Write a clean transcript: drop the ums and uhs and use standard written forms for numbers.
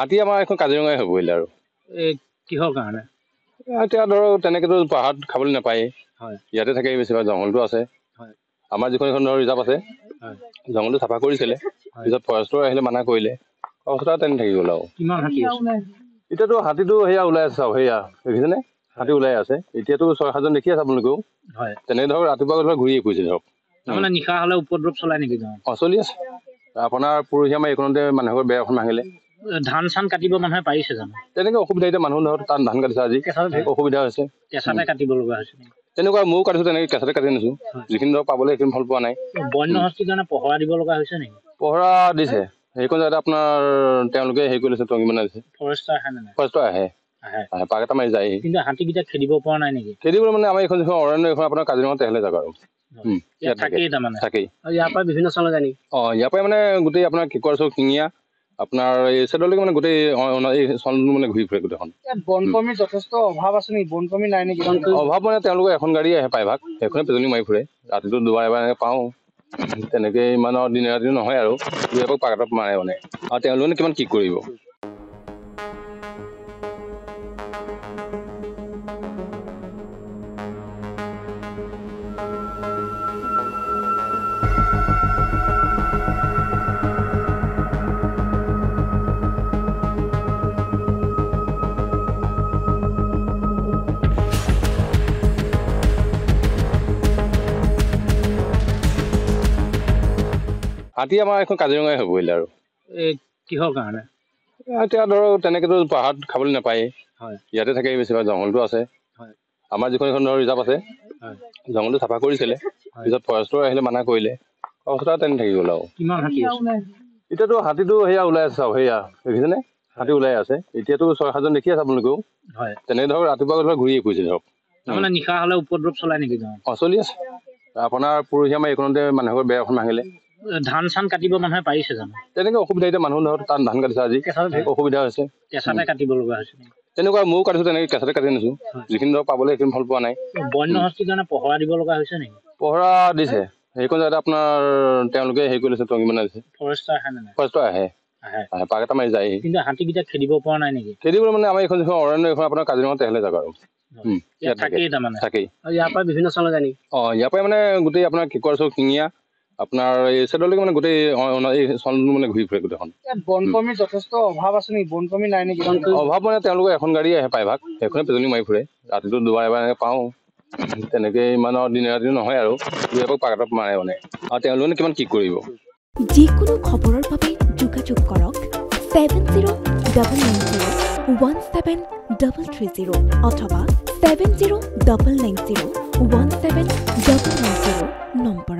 হাতী আমাৰ এখন কাজিৰঙাই হৈ পৰিলে আৰু কিহৰ কাৰণে এতিয়া ধৰক তেনেকেতো পাহাৰত খাবলৈ নাপায়েই ইয়াতে থাকে বেছিভাগ জংঘলটো আছে আমাৰ যিখন এখন ৰিজাৰ্ভ আছে জংঘলটো চাফা কৰিছিলে পিছত ফৰেষ্টৰ আহিলে মানা কৰিলে অৱস্থা তেনে থাকি গ'ল আৰু কিমান হাতী আছে এতিয়াতো হাতীটো সেয়া ওলাই আছে চাওক সেয়া দেখিছেনে হাতী ওলাই আছে এতিয়াতো 6-7জন দেখি আছে আপোনালোকেও তেনেকে ধৰক ৰাতিপুৱা ধৰক ঘূৰিয়ে ফুৰিছে ধৰক তাৰমানে নিশা হ'লে উপদ্ৰৱ চলাই নেকি চলি আছে আপোনাৰ পৰহি আমাৰ এইখনতে মানুহৰ বেৰ এখন ভাঙিলে ধান চান কাটিব মানুহে পাৰিছে জানো তেনেকে অসুবিধা এতিয়া মানুহ ধৰক তাত ধান কাটিছে আজি অসুবিধা হৈছে কেঁচাতে কাটিব লগা হৈছে তেনেকুৱা ময়ো কাটিছো তেনেকে কেঁচাতে কাটি আনিছো যিখিনি ধৰক পাবলৈ সেইখিনি ফল পোৱা নাই বন্য হস্তীৰ কাৰণে পহৰা দিব লগা হৈছে নেকি পহৰা দিছে সেইখন জেগাত আপোনাৰ তেওঁলোকে হেৰি কৰি লৈছে টঙি বনাই দিছে ফৰেষ্টৰ আহে পাক এটা মাৰি যায় কিন্তু হাতীকেইটা খেদিব পৰা নাই নেকি খেদিবলৈ মানে আমাৰ এইখন যিখন অৰণ্য এইখন আপোনাৰ কাজিৰঙা তেহলে জেগা আৰু থাকেই তাৰমানে থাকেই ইয়াৰ পৰা বিভিন্ন চালে জানি ইয়াৰ পৰাই মানে গোটেই আপোনাৰ কেঁকুৰা চৌ শিঙীয়া আপোনাৰ এই চেডলৈকে মানে গোটেই চলটো মানে ঘূৰি ফুৰে গোটেইখন বনকৰ্মীৰ যথেষ্ট অভাৱ আছে নেকি বনকৰ্মী নাই নেকি অভাৱ মানে তেওঁলোকৰ এখন গাড়ী আহে প্ৰায়ভাগ সেইখনে পেজনি মাৰি ফুৰে ৰাতিটো দুবাৰ এবাৰ এনেকৈ পাওঁ তেনেকৈ ইমান আৰু দিনে ৰাতিটো নহয় আৰু দুই এপাক পাকাটত মাৰে মানে আৰু তেওঁলোকে কিমান কি কৰিব হাতী আমাৰ এখন কাজিৰঙাই হৈ পৰিলে আৰু কিহৰ কাৰণে এতিয়া ধৰক তেনেকেতো পাহাৰত খাবলৈ নাপায়েই ইয়াতে থাকে বেছিভাগ জংঘলটো আছে আমাৰ যিখন এখন ৰিজাৰ্ভ আছে জংঘলটো চাফা কৰিছিলে পিছত ফৰেষ্টৰ আহিলে মানা কৰিলে অৱস্থা তেনে থাকি গ'ল আৰু কিমান হাতী এতিয়াতো হাতীটো সেয়া ওলাই আছে চাওক সেয়া দেখিছেনে হাতী ওলাই আছে এতিয়াতো 6-7জন দেখি আছে আপোনালোকেও তেনেকে ধৰক ৰাতিপুৱা ধৰক ঘূৰিয়ে ফুৰিছে ধৰক তাৰমানে নিশা হ'লে উপদ্ৰৱ চলাই নেকি চলি আছে আপোনাৰ পৰহি আমাৰ এইখনতে মানুহৰ বেৰ এখন ভাঙিলে ধান চান কাটিব মানুহে পাৰিছে জানো তেনেকে অসুবিধা এতিয়া মানুহ ধৰক তাত ধান কাটিছে আজি অসুবিধা হৈছে কেঁচাতে কাটিব লগা হৈছে তেনেকুৱা ময়ো কাটিছো তেনেকে কেঁচাতে কাটি আনিছো যিখিনি ধৰক পাবলৈ সেইখিনি ফল পোৱা নাই বন্য হস্তীৰ কাৰণে পহৰা দিব লগা হৈছে নেকি পহৰা দিছে সেইখন জেগাত আপোনাৰ তেওঁলোকে হেৰি কৰি লৈছে টঙি বনাই দিছে ফৰেষ্টৰ আহে পাক এটা মাৰি যায় কিন্তু হাতীকেইটা খেদিব পৰা নাই নেকি খেদিবলৈ মানে আমাৰ এইখন যিখন অৰণ্য এইখন আপোনাৰ কাজিৰঙা তেহলে জেগা আৰু থাকেই তাৰমানে থাকেই ইয়াৰ পৰা বিভিন্ন চালে জানি ইয়াৰ পৰাই মানে গোটেই আপোনাৰ কেঁকুৰা চৌ শিঙীয়া আপোনাৰ এই চেডলৈকে মানে গোটেই চলটো মানে ঘূৰি ফুৰে গোটেইখন বনকৰ্মীৰ যথেষ্ট অভাৱ আছে নেকি বনকৰ্মী নাই নেকি অভাৱ মানে তেওঁলোকৰ এখন গাড়ী আহে প্ৰায়ভাগ সেইখনে পেজনি মাৰি ফুৰে ৰাতিটো দুবাৰ এবাৰ এনেকৈ পাওঁ তেনেকৈ ইমান আৰু দিনে ৰাতিটো নহয় আৰু দুই এপাক পাকাটত মাৰে মানে আৰু তেওঁলোকে কিমান কি কৰিব যিকোনো খবৰৰ বাবে যোগাযোগ কৰক 7099017330 অথবা 7099017990 নম্বৰ